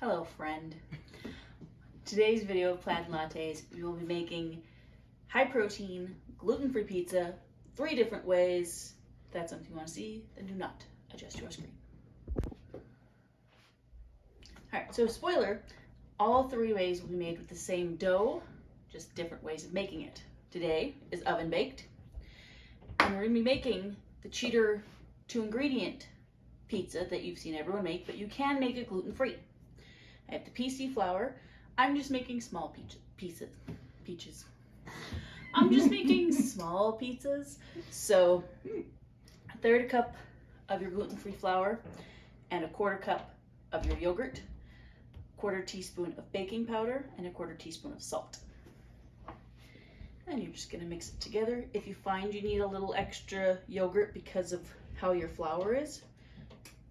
Hello, friend. Today's video of Plaid and Lattes, we will be making high protein, gluten-free pizza 3 different ways. If that's something you want to see, then do not adjust your screen. Alright, so spoiler, all 3 ways will be made with the same dough, just different ways of making it. Today is oven baked, and we're going to be making the cheater 2-ingredient pizza that you've seen everyone make, but you can make it gluten-free. I have the PC flour. I'm just making small peaches. I'm just making small pizzas. So 1/3 cup of your gluten-free flour and 1/4 cup of your yogurt, 1/4 teaspoon of baking powder, and 1/4 teaspoon of salt. And you're just gonna mix it together. If you find you need a little extra yogurt because of how your flour is,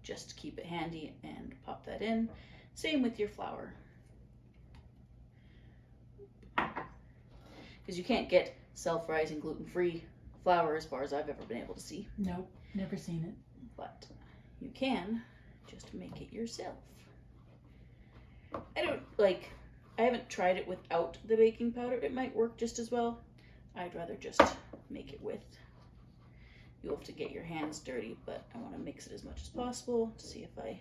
just keep it handy and pop that in. Same with your flour. Because you can't get self-rising gluten-free flour as far as I've ever been able to see. Nope, never seen it. But you can just make it yourself. I haven't tried it without the baking powder. It might work just as well. I'd rather just make it with. You'll have to get your hands dirty, but I want to mix it as much as possible to see if I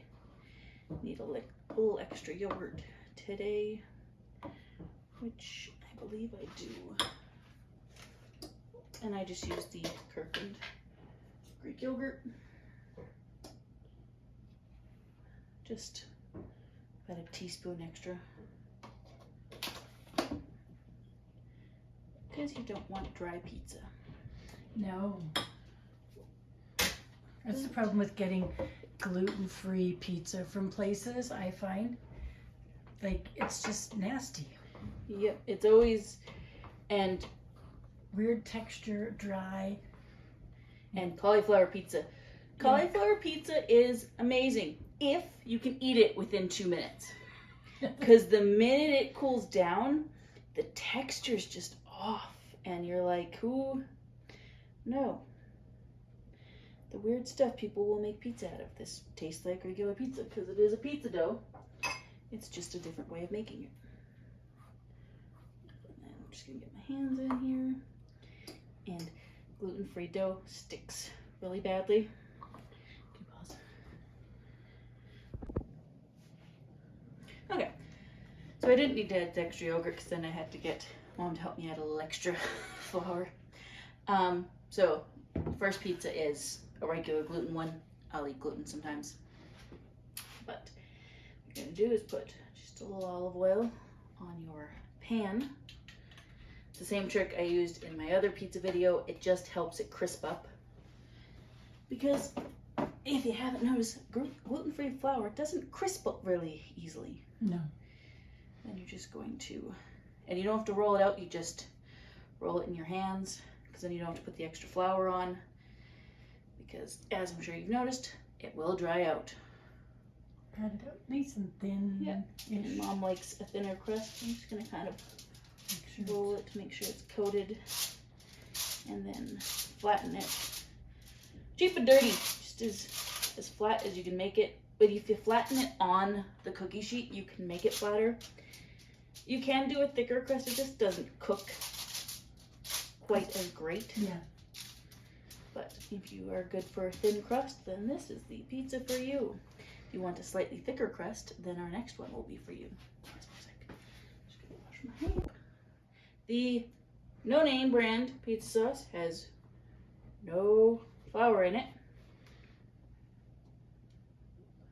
need a little extra yogurt today, which I believe I do. And I just use the Kirkland Greek yogurt. Just about a teaspoon extra. Because you don't want dry pizza. No. That's the problem with getting gluten-free pizza from places, I find. Like, it's just nasty. Yep, it's always, and weird texture, dry. And cauliflower pizza. Cauliflower pizza is amazing if you can eat it within 2 minutes. Because the minute it cools down, the texture's just off. And you're like, who? No. The weird stuff people will make pizza out of. This tastes like regular pizza because it is a pizza dough. It's just a different way of making it. And I'm just going to get my hands in here. And gluten-free dough sticks really badly. Pause. Okay, so I didn't need to add the extra yogurt because then I had to get Mom to help me add a little extra flour. So first pizza is a regular gluten one. I'll eat gluten sometimes. But what you're going to do is put just a little olive oil on your pan. It's the same trick I used in my other pizza video. It just helps it crisp up. Because if you haven't noticed, gluten-free flour doesn't crisp up really easily. No. Then you're just going to, and you don't have to roll it out, you just roll it in your hands, because then you don't have to put the extra flour on. Because, as I'm sure you've noticed, it will dry out. Pat it out nice and thin. Yeah. And Mom likes a thinner crust. I'm just going to kind of roll it to make sure it's coated. And then flatten it. Cheap and dirty. Just as flat as you can make it. But if you flatten it on the cookie sheet, you can make it flatter. You can do a thicker crust. It just doesn't cook quite as great. Yeah. But if you are good for a thin crust, then this is the pizza for you. If you want a slightly thicker crust, then our next one will be for you. Just gonna wash my hand. The no name brand pizza sauce has no flour in it.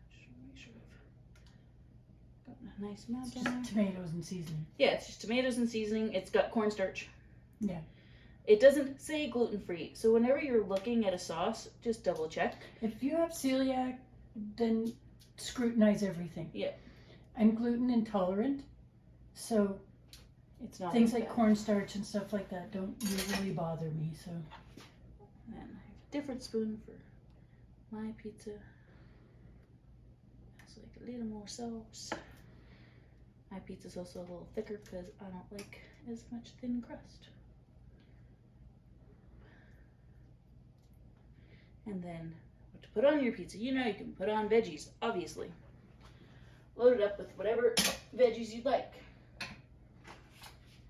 Just make sure I've got a nice amount in there. Tomatoes and seasoning. Yeah, it's just tomatoes and seasoning. It's got cornstarch. Yeah. It doesn't say gluten-free, so whenever you're looking at a sauce, just double check. If you have celiac, then scrutinize everything. Yeah. I'm gluten intolerant, so It's not things like like that. cornstarch and stuff like that don't usually bother me. So. And I have a different spoon for my pizza. It's like a little more sauce. My pizza's also a little thicker because I don't like as much thin crust. And then what to put on your pizza. You know you can put on veggies, obviously. load it up with whatever veggies you'd like.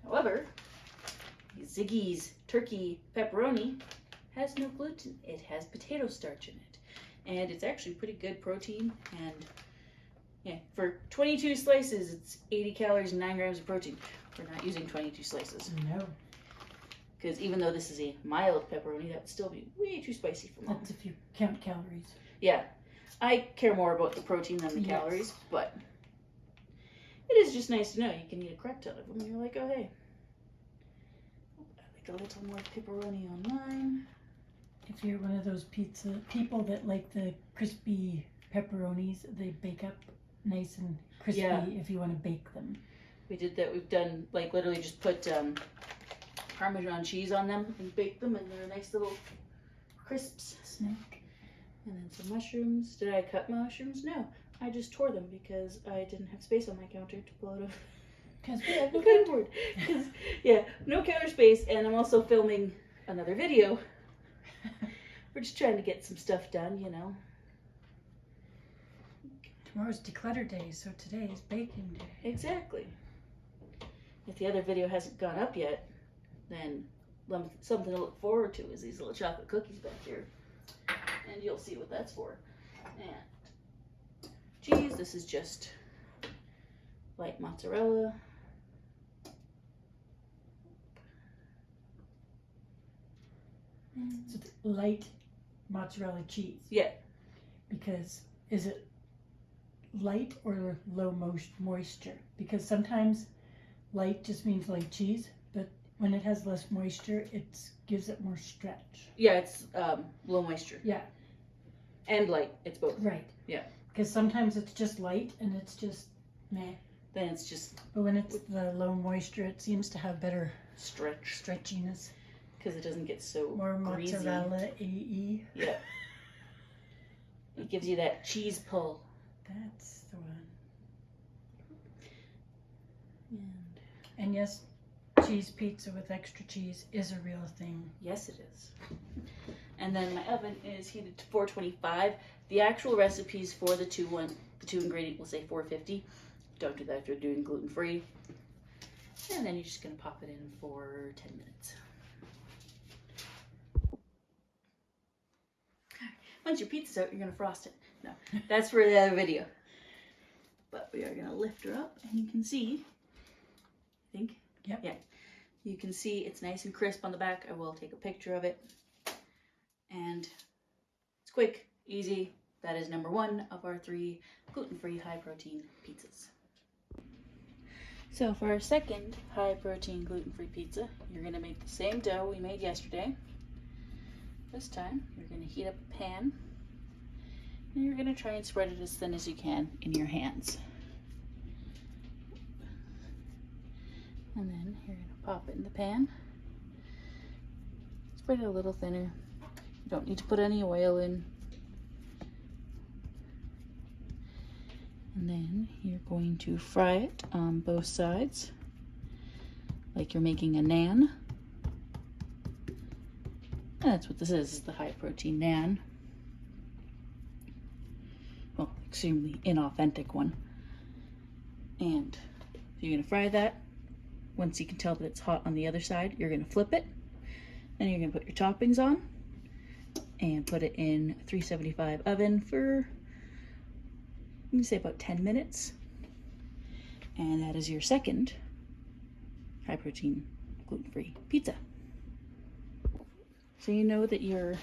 However, Ziggy's turkey pepperoni has no gluten. It has potato starch in it. And it's actually pretty good protein. And yeah, for 22 slices, it's 80 calories and 9 grams of protein. We're not using 22 slices. No. Because even though this is a mild pepperoni, that would still be way too spicy for Mom. That's if you count calories. Yeah. I care more about the protein than the Yes. calories, but it is just nice to know you can eat a crap ton of them. And you're like, oh, hey. I like a little more pepperoni on mine. If you're one of those pizza people that like the crispy pepperonis, they bake up nice and crispy if you want to bake them. We did that. We've done, like, literally just put Parmesan cheese on them and bake them, and they're nice little crisps. Snack. And then some mushrooms. Did I cut mushrooms? No. I just tore them because I didn't have space on my counter to pull out of Because we have the cutting board. Yeah, no counter space, and I'm also filming another video. We're just trying to get some stuff done, you know. Tomorrow's declutter day, so today is baking day. Exactly. If the other video hasn't gone up yet, then something to look forward to is these little chocolate cookies back here. And you'll see what that's for. And cheese, this is just light mozzarella. So it's light mozzarella cheese. Yeah. Because is it light or low moisture? Because sometimes light just means light cheese, but when it has less moisture, it gives it more stretch. Yeah, it's low moisture. Yeah. And light. It's both. Right. Yeah. Because sometimes it's just light and it's just meh. Then it's just But when it's the low moisture, it seems to have better stretchiness. Because it doesn't get so More greasy. mozzarella AE. Yeah. It gives you that cheese pull. That's the one. And And yes, cheese pizza with extra cheese is a real thing. yes, it is. And then my oven is heated to 425. The actual recipes for the two ingredient will say 450. Don't do that if you're doing gluten free. And then you're just gonna pop it in for 10 minutes. Once your pizza's out, you're gonna frost it. No, that's for the other video. But we are gonna lift her up, and you can see. I think. Yep. Yeah. You can see it's nice and crisp on the back. I will take a picture of it. And it's quick, easy. That is number 1 of our 3 gluten-free, high-protein pizzas. So for our second high-protein, gluten-free pizza, you're gonna make the same dough we made yesterday. This time, you're going to heat up a pan, and you're going to try and spread it as thin as you can in your hands. And then you're going to pop it in the pan. Spread it a little thinner. You don't need to put any oil in. And then you're going to fry it on both sides, like you're making a naan. That's what this is the high protein naan. Well, extremely inauthentic one. And you're gonna fry that. Once you can tell that it's hot on the other side, you're gonna flip it. Then you're gonna put your toppings on and put it in 375 oven for, let me say, about 10 minutes. And that is your second high protein, gluten-free pizza. So you know that your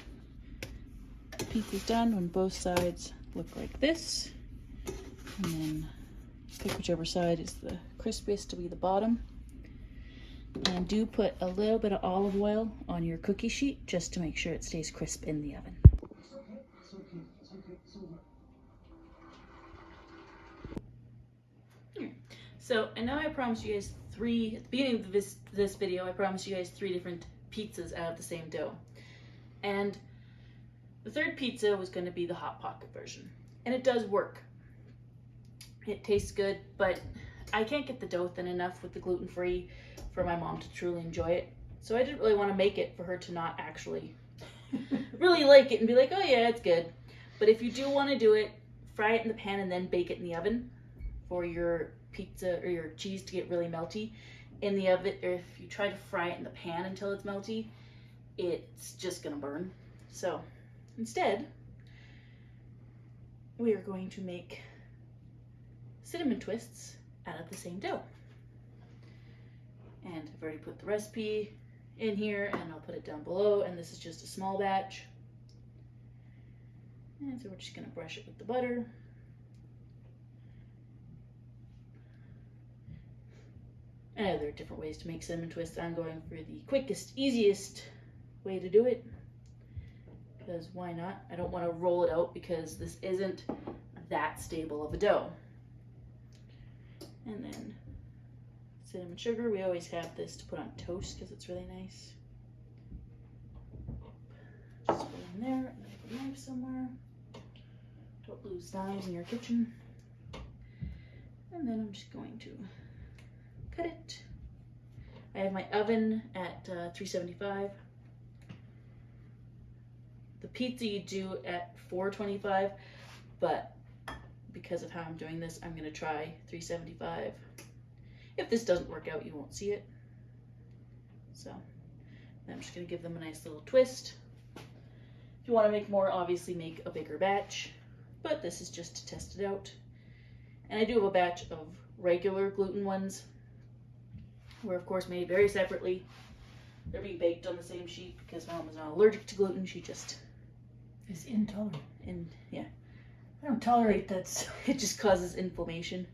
pizza's done when both sides look like this. And then pick whichever side is the crispiest to be the bottom. And do put a little bit of olive oil on your cookie sheet just to make sure it stays crisp in the oven. So, and now I promised you guys at the beginning of this video, I promised you guys 3 different pizzas out of the same dough. And the third pizza was going to be the Hot Pocket version. And it does work. It tastes good, but I can't get the dough thin enough with the gluten-free for my mom to truly enjoy it. So I didn't really want to make it for her to not actually really like it and be like, oh yeah, it's good. But if you do want to do it, fry it in the pan and then bake it in the oven for your pizza or your cheese to get really melty in the oven, or if you try to fry it in the pan until it's melty, it's just gonna burn. So instead, we are going to make cinnamon twists out of the same dough. And I've already put the recipe in here, and I'll put it down below, and this is just a small batch. And so we're just gonna brush it with the butter. I know there are different ways to make cinnamon twists. I'm going for the quickest, easiest way to do it, because why not? I don't want to roll it out because this isn't that stable of a dough. And then cinnamon sugar. We always have this to put on toast because it's really nice. Just put it in there, and then put a knife somewhere. Don't lose knives in your kitchen. And then I'm just going to cut it. I have my oven at 375. The pizza you do at 425, but because of how I'm doing this, I'm gonna try 375. If this doesn't work out, you won't see it. So I'm just gonna give them a nice little twist. If you wanna make more, obviously make a bigger batch, but this is just to test it out. And I do have a batch of regular gluten ones. Were of course made very separately. They're being baked on the same sheet because Mom is not allergic to gluten. She just is intolerant. And yeah, I don't tolerate that. It just causes inflammation.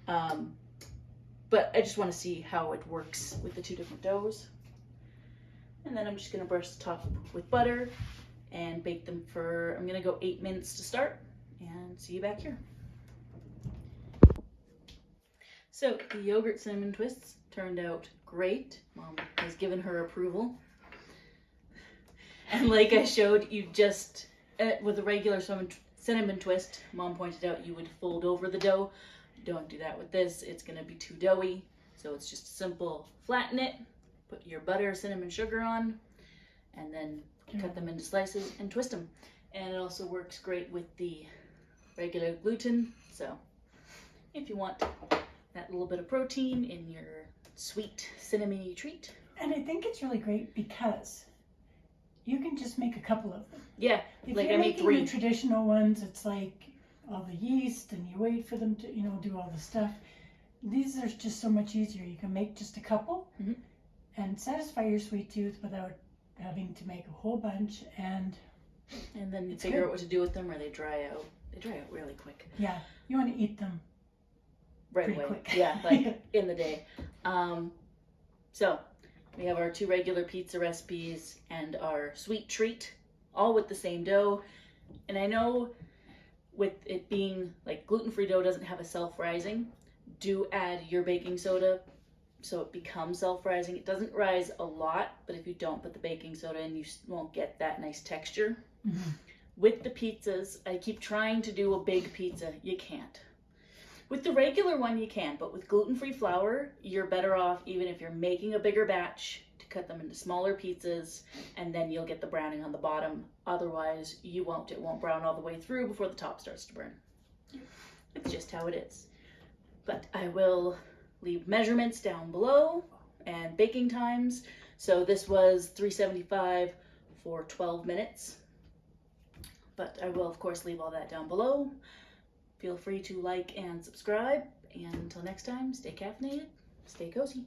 But I just want to see how it works with the two different doughs. And then I'm just going to brush the top with butter and bake them for, I'm going to go 8 minutes to start, and see you back here. So the yogurt cinnamon twists turned out great. Mom has given her approval. And like I showed you, just with a regular cinnamon twist, Mom pointed out you would fold over the dough. Don't do that with this. It's going to be too doughy. So it's just simple. Flatten it, put your butter, cinnamon, sugar on, and then cut them into slices and twist them. And it also works great with the regular gluten. So if you want that little bit of protein in your sweet cinnamony treat. And I think it's really great because you can just make a couple of them. Yeah, if like you're I make 3. The traditional ones, it's like all the yeast and you wait for them to, do all the stuff. These are just so much easier. You can make just a couple and satisfy your sweet tooth without having to make a whole bunch, and then you figure out what to do with them, or they dry out. They dry out really quick. Yeah, you want to eat them right pretty away. Quick. Yeah, like in the day. So we have our 2 regular pizza recipes and our sweet treat, all with the same dough. And I know with it being like gluten-free dough doesn't have a self-rising, do add your baking soda so it becomes self-rising. It doesn't rise a lot, but if you don't put the baking soda in, you won't get that nice texture. With the pizzas, I keep trying to do a big pizza. You can't. With the regular one, you can, but with gluten-free flour, you're better off, even if you're making a bigger batch, to cut them into smaller pizzas, and then you'll get the browning on the bottom. Otherwise, you won't. It won't brown all the way through before the top starts to burn. It's just how it is. But I will leave measurements down below and baking times. So this was 375 for 12 minutes. But I will, of course, leave all that down below. Feel free to like and subscribe. And until next time, stay caffeinated, stay cozy.